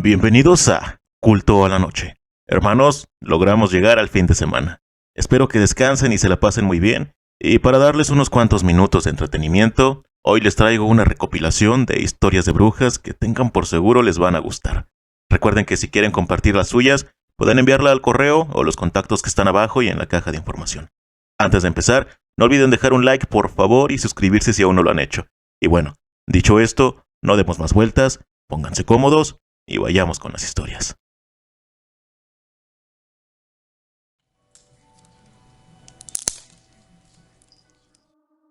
Bienvenidos a Culto a la Noche. Hermanos, logramos llegar al fin de semana. Espero que descansen y se la pasen muy bien. Y para darles unos cuantos minutos de entretenimiento, hoy les traigo una recopilación de historias de brujas que tengan por seguro les van a gustar. Recuerden que si quieren compartir las suyas, pueden enviarla al correo o los contactos que están abajo y en la caja de información. Antes de empezar, no olviden dejar un like por favor y suscribirse si aún no lo han hecho. Y bueno, dicho esto, no demos más vueltas, pónganse cómodos y vayamos con las historias.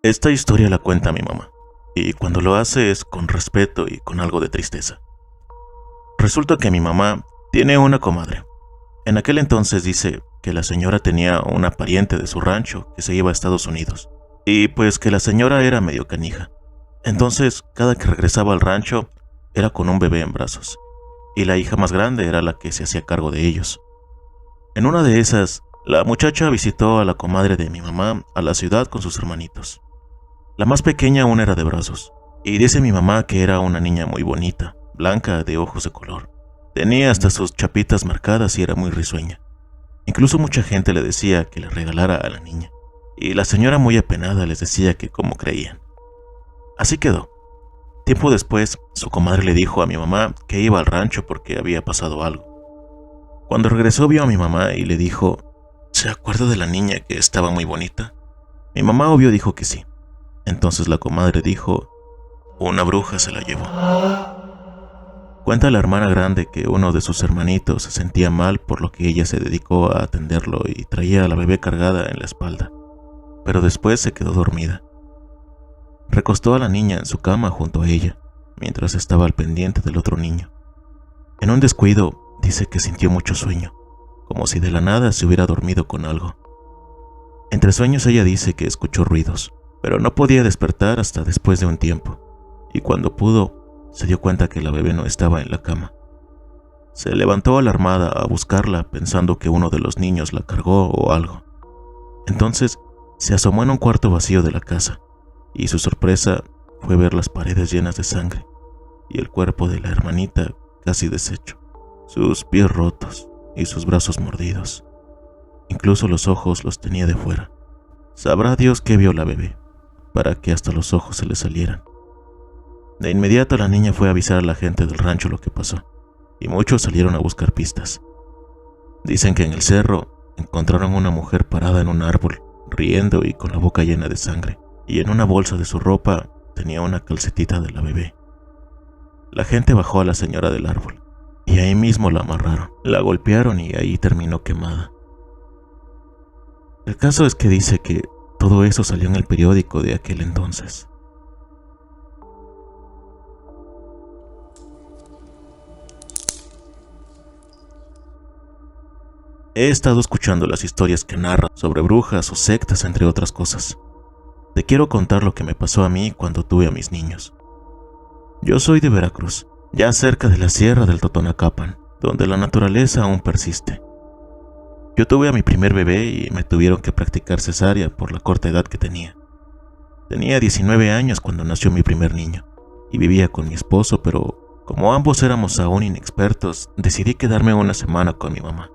Esta historia la cuenta mi mamá, y cuando lo hace es con respeto y con algo de tristeza. Resulta que mi mamá tiene una comadre. En aquel entonces dice que la señora tenía una pariente de su rancho que se iba a Estados Unidos, y pues que la señora era medio canija. Entonces, cada que regresaba al rancho, era con un bebé en brazos, y la hija más grande era la que se hacía cargo de ellos. En una de esas, la muchacha visitó a la comadre de mi mamá a la ciudad con sus hermanitos. La más pequeña aún era de brazos, y dice mi mamá que era una niña muy bonita, blanca, de ojos de color. Tenía hasta sus chapitas marcadas y era muy risueña. Incluso mucha gente le decía que le regalara a la niña, y la señora muy apenada les decía que cómo creían. Así quedó. Tiempo después, su comadre le dijo a mi mamá que iba al rancho porque había pasado algo. Cuando regresó vio a mi mamá y le dijo, ¿se acuerda de la niña que estaba muy bonita? Mi mamá obvio dijo que sí. Entonces la comadre dijo, una bruja se la llevó. Cuenta la hermana grande que uno de sus hermanitos se sentía mal por lo que ella se dedicó a atenderlo y traía a la bebé cargada en la espalda, pero después se quedó dormida. Recostó a la niña en su cama junto a ella, mientras estaba al pendiente del otro niño. En un descuido, dice que sintió mucho sueño, como si de la nada se hubiera dormido con algo. Entre sueños ella dice que escuchó ruidos, pero no podía despertar hasta después de un tiempo, y cuando pudo, se dio cuenta que la bebé no estaba en la cama. Se levantó alarmada a buscarla pensando que uno de los niños la cargó o algo. Entonces, se asomó en un cuarto vacío de la casa, y su sorpresa fue ver las paredes llenas de sangre y el cuerpo de la hermanita casi deshecho, sus pies rotos y sus brazos mordidos. Incluso los ojos los tenía de fuera. Sabrá Dios qué vio la bebé, para que hasta los ojos se le salieran. De inmediato la niña fue a avisar a la gente del rancho lo que pasó, y muchos salieron a buscar pistas. Dicen que en el cerro encontraron una mujer parada en un árbol, riendo y con la boca llena de sangre, y en una bolsa de su ropa tenía una calcetita de la bebé. La gente bajó a la señora del árbol, y ahí mismo la amarraron, la golpearon y ahí terminó quemada. El caso es que dice que todo eso salió en el periódico de aquel entonces. He estado escuchando las historias que narran sobre brujas o sectas, entre otras cosas. Te quiero contar lo que me pasó a mí cuando tuve a mis niños. Yo soy de Veracruz, ya cerca de la sierra del Totonacapan, donde la naturaleza aún persiste. Yo tuve a mi primer bebé y me tuvieron que practicar cesárea por la corta edad que tenía. Tenía 19 años cuando nació mi primer niño, y vivía con mi esposo, pero como ambos éramos aún inexpertos, decidí quedarme una semana con mi mamá.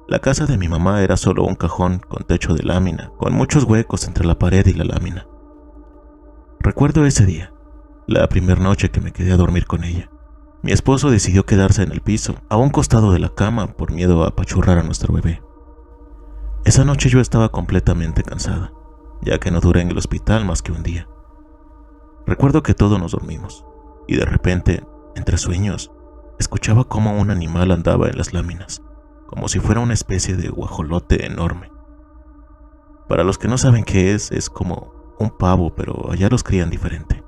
La casa de mi mamá era solo un cajón con techo de lámina, con muchos huecos entre la pared y la lámina. Recuerdo ese día, la primera noche que me quedé a dormir con ella. Mi esposo decidió quedarse en el piso, a un costado de la cama, por miedo a apachurrar a nuestro bebé. Esa noche yo estaba completamente cansada, ya que no duré en el hospital más que un día. Recuerdo que todos nos dormimos, y de repente, entre sueños, escuchaba cómo un animal andaba en las láminas, como si fuera una especie de guajolote enorme. Para los que no saben qué es como un pavo, pero allá los crían diferente.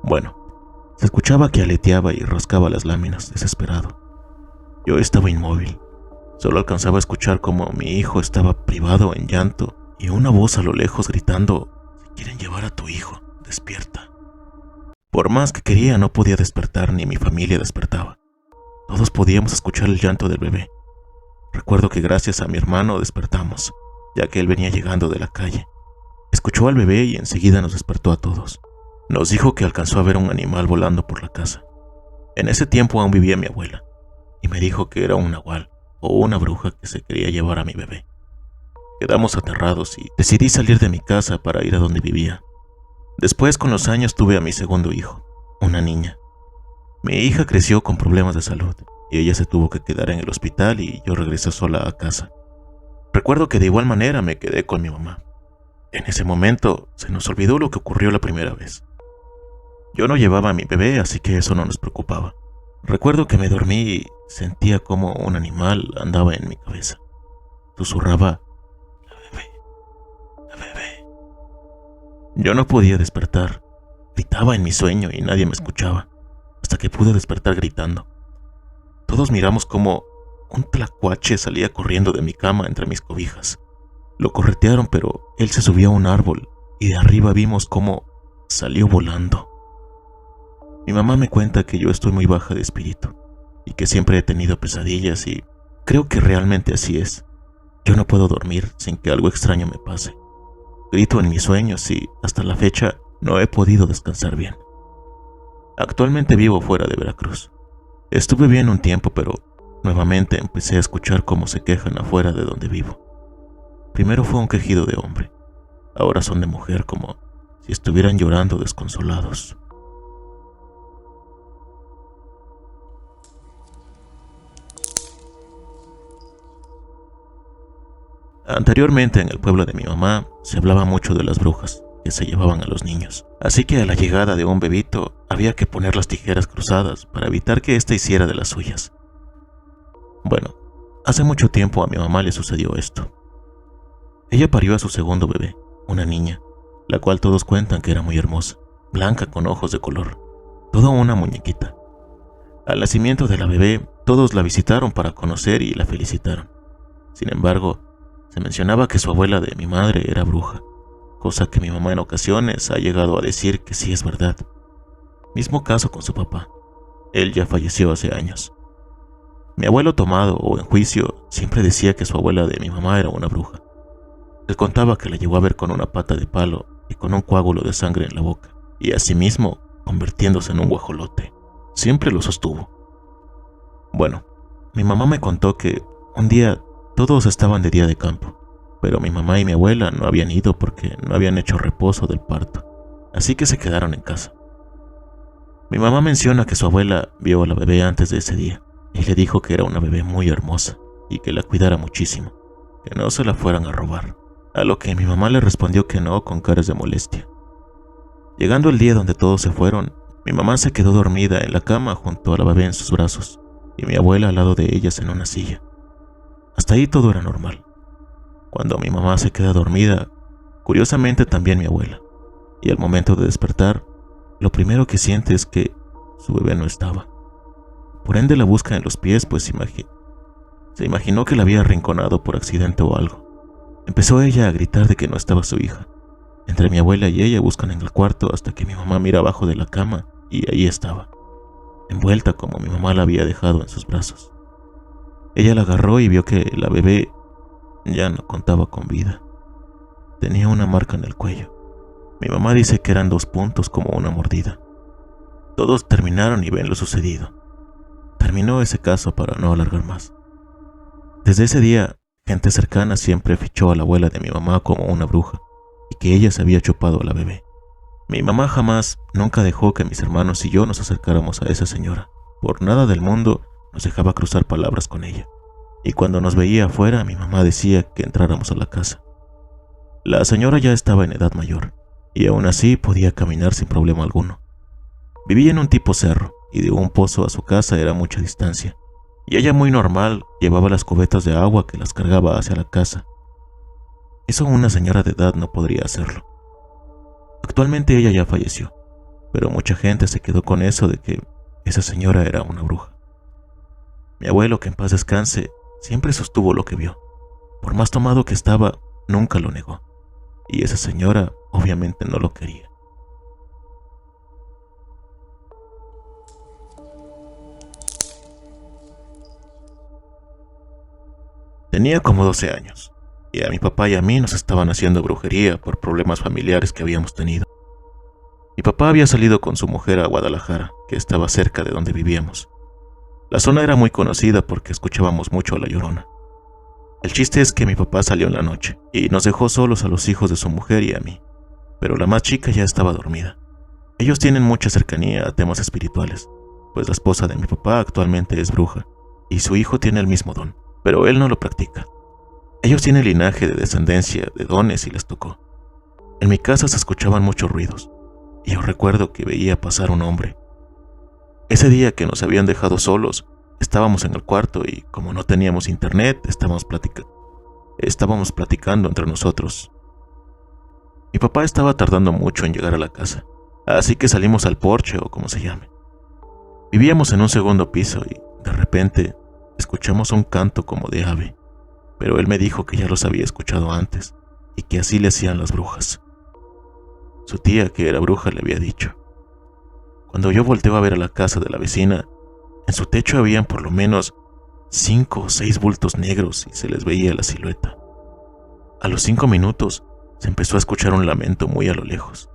Bueno, se escuchaba que aleteaba y rascaba las láminas, desesperado. Yo estaba inmóvil, solo alcanzaba a escuchar cómo mi hijo estaba privado en llanto y una voz a lo lejos gritando, «Se quieren llevar a tu hijo, despierta». Por más que quería no podía despertar ni mi familia despertaba. Todos podíamos escuchar el llanto del bebé. Recuerdo que gracias a mi hermano despertamos, ya que él venía llegando de la calle. Escuchó al bebé y enseguida nos despertó a todos. Nos dijo que alcanzó a ver un animal volando por la casa. En ese tiempo aún vivía mi abuela, y me dijo que era un nahual o una bruja que se quería llevar a mi bebé. Quedamos aterrados y decidí salir de mi casa para ir a donde vivía. Después, con los años, tuve a mi segundo hijo, una niña. Mi hija creció con problemas de salud y ella se tuvo que quedar en el hospital y yo regresé sola a casa. Recuerdo que de igual manera me quedé con mi mamá. En ese momento se nos olvidó lo que ocurrió la primera vez. Yo no llevaba a mi bebé, así que eso no nos preocupaba. Recuerdo que me dormí y sentía como un animal andaba en mi cabeza. Susurraba: "La bebé, la bebé". Yo no podía despertar. Gritaba en mi sueño y nadie me escuchaba, hasta que pude despertar gritando. Todos miramos cómo un tlacuache salía corriendo de mi cama entre mis cobijas. Lo corretearon, pero él se subió a un árbol y de arriba vimos cómo salió volando. Mi mamá me cuenta que yo estoy muy baja de espíritu y que siempre he tenido pesadillas y creo que realmente así es. Yo no puedo dormir sin que algo extraño me pase. Grito en mis sueños y hasta la fecha no he podido descansar bien. Actualmente vivo fuera de Veracruz. Estuve bien un tiempo, pero nuevamente empecé a escuchar cómo se quejan afuera de donde vivo. Primero fue un quejido de hombre, ahora son de mujer, como si estuvieran llorando desconsolados. Anteriormente en el pueblo de mi mamá se hablaba mucho de las brujas que se llevaban a los niños, así que a la llegada de un bebito había que poner las tijeras cruzadas para evitar que éste hiciera de las suyas. Bueno, hace mucho tiempo a mi mamá le sucedió esto. Ella parió a su segundo bebé, una niña, la cual todos cuentan que era muy hermosa, blanca con ojos de color, toda una muñequita. Al nacimiento de la bebé, todos la visitaron para conocer y la felicitaron. Sin embargo, se mencionaba que su abuela de mi madre era bruja, cosa que mi mamá en ocasiones ha llegado a decir que sí es verdad. Mismo caso con su papá. Él ya falleció hace años. Mi abuelo, tomado o en juicio, siempre decía que su abuela de mi mamá era una bruja. Él contaba que la llegó a ver con una pata de palo y con un coágulo de sangre en la boca, y asimismo convirtiéndose en un guajolote. Siempre lo sostuvo. Bueno, mi mamá me contó que un día todos estaban de día de campo, pero mi mamá y mi abuela no habían ido porque no habían hecho reposo del parto, así que se quedaron en casa. Mi mamá menciona que su abuela vio a la bebé antes de ese día y le dijo que era una bebé muy hermosa y que la cuidara muchísimo, que no se la fueran a robar, a lo que mi mamá le respondió que no con caras de molestia. Llegando el día donde todos se fueron, mi mamá se quedó dormida en la cama junto a la bebé en sus brazos y mi abuela al lado de ellas en una silla. Hasta ahí todo era normal. Cuando mi mamá se queda dormida, curiosamente también mi abuela, y al momento de despertar, lo primero que siente es que su bebé no estaba. Por ende la busca en los pies, pues se imaginó que la había arrinconado por accidente o algo. Empezó ella a gritar de que no estaba su hija. Entre mi abuela y ella buscan en el cuarto hasta que mi mamá mira abajo de la cama y ahí estaba, envuelta como mi mamá la había dejado en sus brazos. Ella la agarró y vio que la bebé ya no contaba con vida. Tenía una marca en el cuello. Mi mamá dice que eran 2 puntos como una mordida. Todos terminaron y ven lo sucedido. Terminó ese caso para no alargar más. Desde ese día, gente cercana siempre fichó a la abuela de mi mamá como una bruja y que ella se había chupado a la bebé. Mi mamá jamás, nunca dejó que mis hermanos y yo nos acercáramos a esa señora. Por nada del mundo nos dejaba cruzar palabras con ella. Y cuando nos veía afuera, mi mamá decía que entráramos a la casa. La señora ya estaba en edad mayor, y aún así podía caminar sin problema alguno. Vivía en un tipo cerro, y de un pozo a su casa era mucha distancia, y ella muy normal llevaba las cubetas de agua que las cargaba hacia la casa. Eso una señora de edad no podría hacerlo. Actualmente ella ya falleció, pero mucha gente se quedó con eso de que esa señora era una bruja. Mi abuelo, que en paz descanse, siempre sostuvo lo que vio. Por más tomado que estaba, nunca lo negó. Y esa señora obviamente no lo quería. Tenía como 12 años, y a mi papá y a mí nos estaban haciendo brujería por problemas familiares que habíamos tenido. Mi papá había salido con su mujer a Guadalajara, que estaba cerca de donde vivíamos. La zona era muy conocida porque escuchábamos mucho a La Llorona. El chiste es que mi papá salió en la noche y nos dejó solos a los hijos de su mujer y a mí, pero la más chica ya estaba dormida. Ellos tienen mucha cercanía a temas espirituales, pues la esposa de mi papá actualmente es bruja y su hijo tiene el mismo don, pero él no lo practica. Ellos tienen linaje de descendencia de dones y les tocó. En mi casa se escuchaban muchos ruidos y yo recuerdo que veía pasar un hombre. Ese día que nos habían dejado solos, estábamos en el cuarto y como no teníamos internet, estábamos platicando entre nosotros. Mi papá estaba tardando mucho en llegar a la casa, así que salimos al porche o como se llame. Vivíamos en un segundo piso y de repente escuchamos un canto como de ave, pero él me dijo que ya los había escuchado antes y que así le hacían las brujas. Su tía, que era bruja, le había dicho. Cuando yo volteo a ver a la casa de la vecina, en su techo habían por lo menos 5 o 6 bultos negros y se les veía la silueta. A los 5 minutos se empezó a escuchar un lamento muy a lo lejos.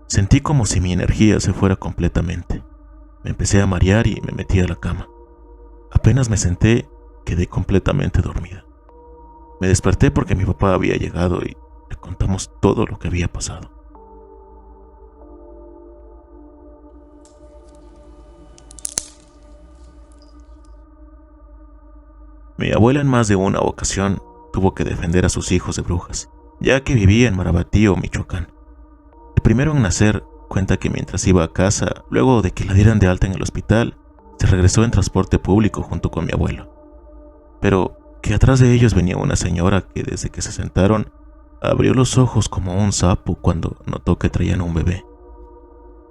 Sentí como si mi energía se fuera completamente. Me empecé a marear y me metí a la cama. Apenas me senté, quedé completamente dormida. Me desperté porque mi papá había llegado y le contamos todo lo que había pasado. Mi abuela en más de una ocasión tuvo que defender a sus hijos de brujas, ya que vivía en Marabatío, Michoacán. El primero en nacer cuenta que mientras iba a casa, luego de que la dieran de alta en el hospital, se regresó en transporte público junto con mi abuelo. Pero que atrás de ellos venía una señora que desde que se sentaron, abrió los ojos como un sapo cuando notó que traían un bebé.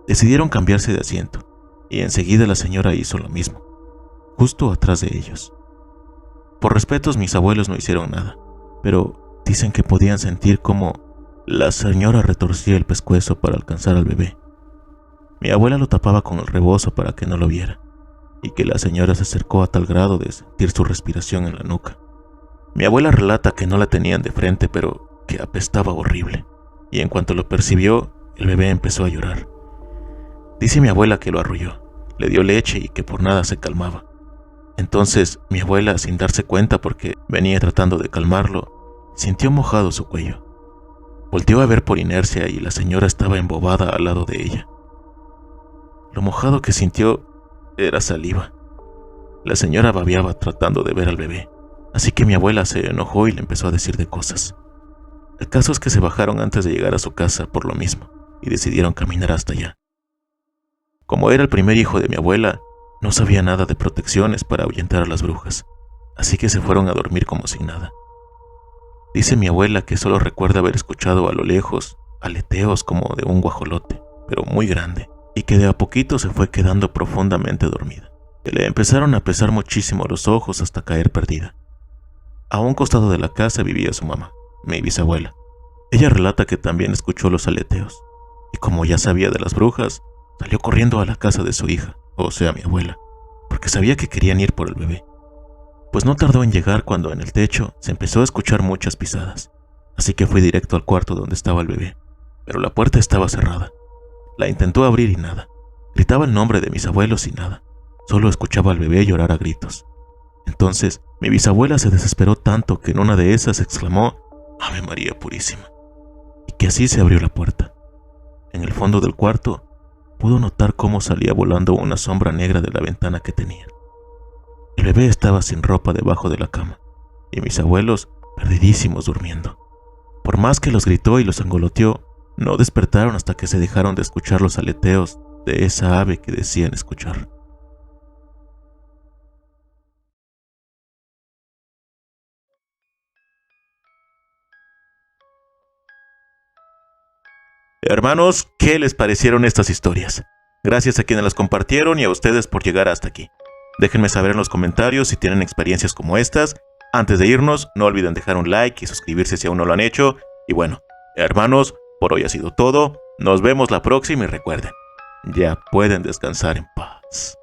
Decidieron cambiarse de asiento, y enseguida la señora hizo lo mismo, justo atrás de ellos. Por respetos mis abuelos no hicieron nada, pero dicen que podían sentir cómo la señora retorcía el pescuezo para alcanzar al bebé. Mi abuela lo tapaba con el rebozo para que no lo viera, y que la señora se acercó a tal grado de sentir su respiración en la nuca. Mi abuela relata que no la tenían de frente, pero que apestaba horrible, y en cuanto lo percibió, el bebé empezó a llorar. Dice mi abuela que lo arrulló, le dio leche y que por nada se calmaba. Entonces mi abuela, sin darse cuenta porque venía tratando de calmarlo, sintió mojado su cuello. Volteó a ver por inercia y la señora estaba embobada al lado de ella. Lo mojado que sintió era saliva. La señora babeaba tratando de ver al bebé, así que mi abuela se enojó y le empezó a decir de cosas. El caso es que se bajaron antes de llegar a su casa por lo mismo y decidieron caminar hasta allá. Como era el primer hijo de mi abuela, no sabía nada de protecciones para ahuyentar a las brujas, así que se fueron a dormir como sin nada. Dice mi abuela que solo recuerda haber escuchado a lo lejos aleteos como de un guajolote, pero muy grande, y que de a poquito se fue quedando profundamente dormida, que le empezaron a pesar muchísimo los ojos hasta caer perdida. A un costado de la casa vivía su mamá, mi bisabuela. Ella relata que también escuchó los aleteos, y como ya sabía de las brujas, salió corriendo a la casa de su hija, o sea mi abuela, porque sabía que querían ir por el bebé. Pues no tardó en llegar cuando en el techo se empezó a escuchar muchas pisadas, así que fui directo al cuarto donde estaba el bebé, pero la puerta estaba cerrada. La intentó abrir y nada, gritaba el nombre de mis abuelos y nada, solo escuchaba al bebé llorar a gritos. Entonces mi bisabuela se desesperó tanto que en una de esas exclamó «Ave María Purísima», y que así se abrió la puerta. En el fondo del cuarto pudo notar cómo salía volando una sombra negra de la ventana que tenía. El bebé estaba sin ropa debajo de la cama, y mis abuelos perdidísimos durmiendo. Por más que los gritó y los angoloteó, no despertaron hasta que se dejaron de escuchar los aleteos de esa ave que decían escuchar. Hermanos, ¿qué les parecieron estas historias? Gracias a quienes las compartieron y a ustedes por llegar hasta aquí. Déjenme saber en los comentarios si tienen experiencias como estas. Antes de irnos, no olviden dejar un like y suscribirse si aún no lo han hecho. Y bueno, hermanos, por hoy ha sido todo. Nos vemos la próxima y recuerden, ya pueden descansar en paz.